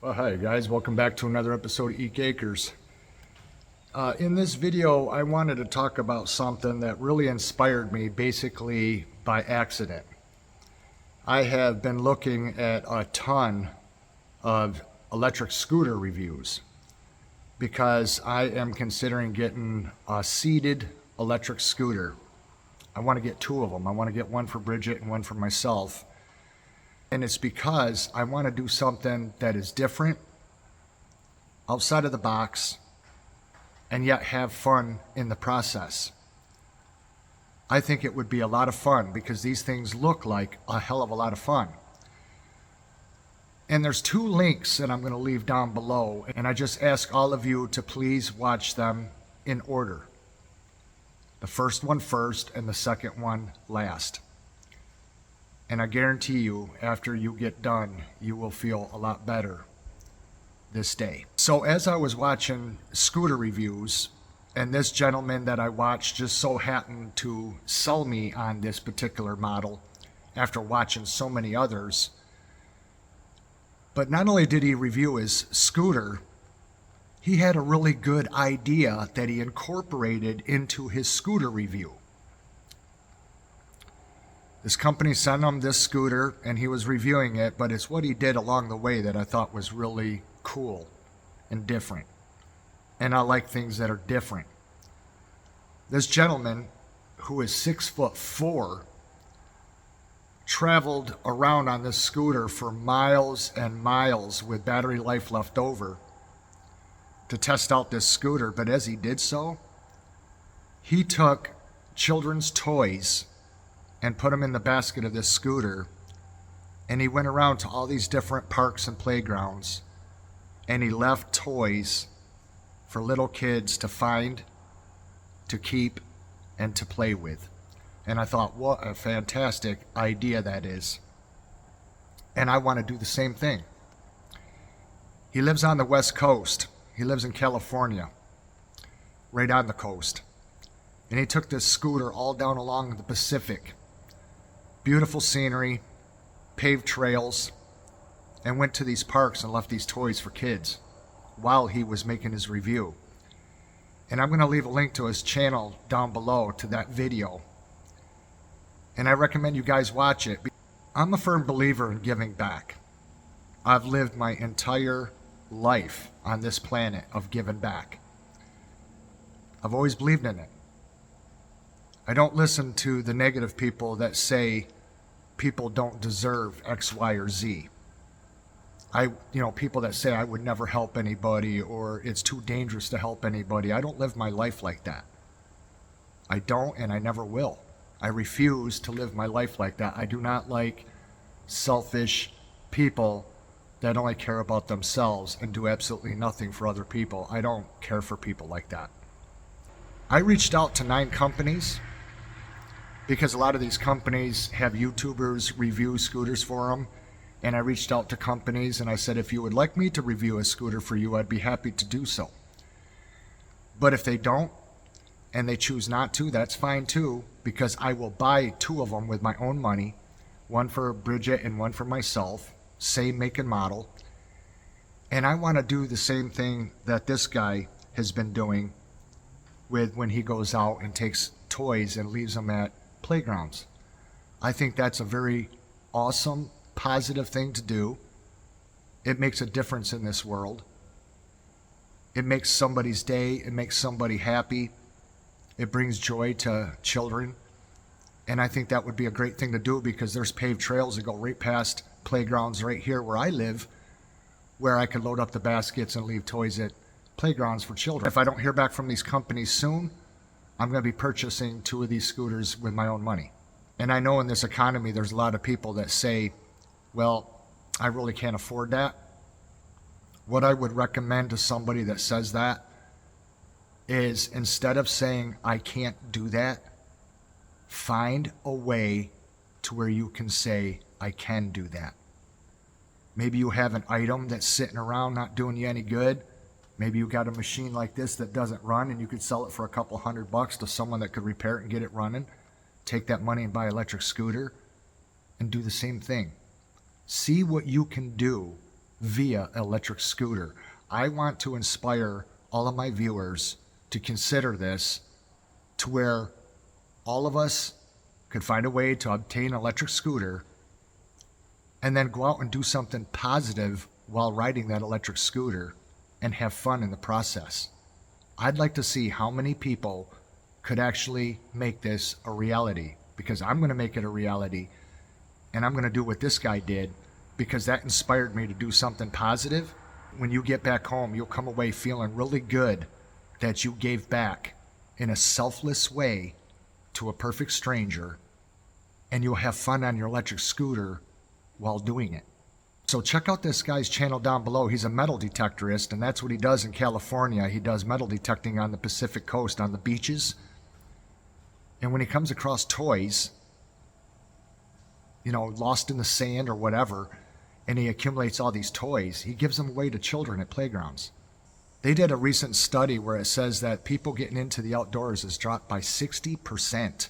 Well, hi guys, welcome back to another episode of Eek Acres. In this video, I wanted to talk about something that really inspired me basically by accident. I have been looking at a ton of electric scooter reviews because I am considering getting a seated electric scooter. I want to get two of them. I want to get one for Bridget and one for myself. And it's because I want to do something that is different, outside of the box, and yet have fun in the process. I think it would be a lot of fun because these things look like a hell of a lot of fun. And there's two links that I'm going to leave down below, and I just ask all of you to please watch them in order. The first one first and the second one last. And I guarantee you, after you get done, you will feel a lot better this day. So as I was watching scooter reviews, and this gentleman that I watched just so happened to sell me on this particular model after watching so many others. But not only did he review his scooter, he had a really good idea that he incorporated into his scooter review. This company sent him this scooter and he was reviewing it, but it's what he did along the way that I thought was really cool and different. And I like things that are different. This gentleman, who is 6'4", traveled around on this scooter for miles and miles with battery life left over to test out this scooter. But as he did so, he took children's toys and put them in the basket of this scooter, and he went around to all these different parks and playgrounds, and he left toys for little kids to find, to keep, and to play with. And I thought, what a fantastic idea that is. And I want to do the same thing. He lives on the West Coast. He lives in California, right on the coast. And he took this scooter all down along the Pacific. Beautiful scenery, paved trails, and went to these parks and left these toys for kids while he was making his review. And I'm going to leave a link to his channel down below to that video. And I recommend you guys watch it. I'm a firm believer in giving back. I've lived my entire life on this planet of giving back. I've always believed in it. I don't listen to the negative people that say people don't deserve X, Y, or Z. People that say I would never help anybody or it's too dangerous to help anybody. I don't live my life like that. I don't, and I never will. I refuse to live my life like that. I do not like selfish people that only care about themselves and do absolutely nothing for other people. I don't care for people like that. I reached out to 9 companies because a lot of these companies have YouTubers review scooters for them. And I reached out to companies and I said, if you would like me to review a scooter for you, I'd be happy to do so. But if they don't and they choose not to, that's fine too, because I will buy 2 of them with my own money, one for Bridget and one for myself, same make and model. And I want to do the same thing that this guy has been doing with when he goes out and takes toys and leaves them at playgrounds. I think that's a very awesome, positive thing to do. It makes a difference in this world. It makes somebody's day. It makes somebody happy. It brings joy to children. And I think that would be a great thing to do because there's paved trails that go right past playgrounds right here where I live, where I could load up the baskets and leave toys at playgrounds for children. If I don't hear back from these companies soon, I'm going to be purchasing 2 of these scooters with my own money. And I know in this economy, there's a lot of people that say, well, I really can't afford that. What I would recommend to somebody that says that is instead of saying, I can't do that, find a way to where you can say, I can do that. Maybe you have an item that's sitting around not doing you any good. Maybe you got a machine like this that doesn't run and you could sell it for a couple $100 to someone that could repair it and get it running. Take that money and buy an electric scooter and do the same thing. See what you can do via electric scooter. I want to inspire all of my viewers to consider this, to where all of us could find a way to obtain an electric scooter and then go out and do something positive while riding that electric scooter and have fun in the process. I'd like to see how many people could actually make this a reality, because I'm going to make it a reality, and I'm going to do what this guy did, because that inspired me to do something positive. When you get back home, you'll come away feeling really good that you gave back in a selfless way to a perfect stranger, and you'll have fun on your electric scooter while doing it. So check out this guy's channel down below. He's a metal detectorist, and that's what he does in California. He does metal detecting on the Pacific coast, on the beaches. And when he comes across toys, lost in the sand or whatever, and he accumulates all these toys, he gives them away to children at playgrounds. They did a recent study where it says that people getting into the outdoors has dropped by 60%.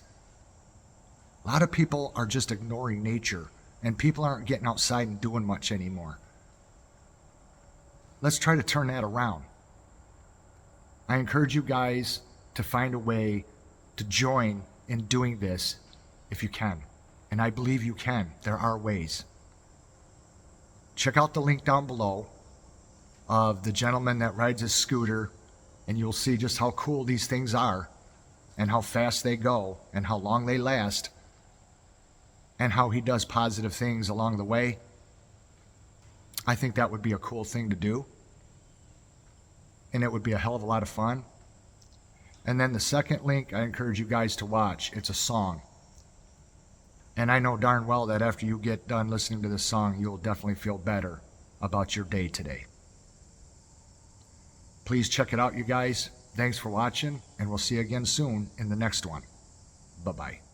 A lot of people are just ignoring nature, and people aren't getting outside and doing much anymore. Let's try to turn that around. I encourage you guys to find a way to join in doing this if you can. And I believe you can. There are ways. Check out the link down below of the gentleman that rides his scooter, and you'll see just how cool these things are, and how fast they go, and how long they last, and how he does positive things along the way. I think that would be a cool thing to do, and it would be a hell of a lot of fun. And then the second link I encourage you guys to watch. It's a song. And I know darn well that after you get done listening to this song, you'll definitely feel better about your day today. Please check it out, you guys. Thanks for watching, and we'll see you again soon in the next one. Bye-bye.